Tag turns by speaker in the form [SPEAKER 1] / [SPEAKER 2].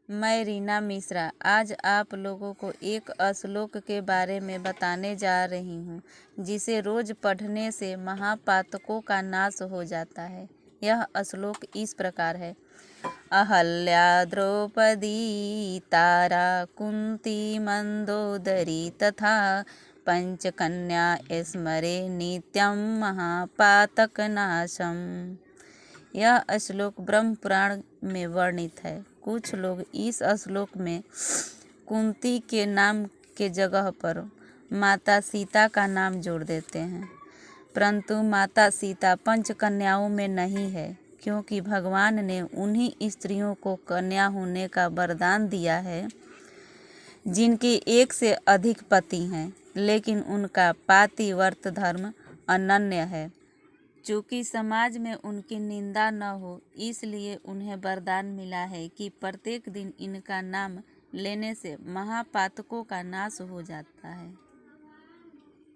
[SPEAKER 1] मैं रीना मिश्रा आज आप लोगों को एक श्लोक के बारे में बताने जा रही हूँ जिसे रोज पढ़ने से महापातकों का नाश हो जाता है। यह श्लोक इस प्रकार है। अहल्या द्रौपदी तारा कुंती मंदोदरी तथा पंचकन्या स्मरे नित्यं महापातकनाशम। यह श्लोक ब्रह्म पुराण में वर्णित है। कुछ लोग इस श्लोक में कुंती के नाम के जगह पर माता सीता का नाम जोड़ देते हैं, परंतु माता सीता पंच कन्याओं में नहीं है, क्योंकि भगवान ने उन्हीं स्त्रियों को कन्या होने का वरदान दिया है जिनके एक से अधिक पति हैं, लेकिन उनका पातिव्रत धर्म अनन्य है। चूँकि समाज में उनकी निंदा न हो, इसलिए उन्हें वरदान मिला है कि प्रत्येक दिन इनका नाम लेने से महापातकों का नाश हो जाता है।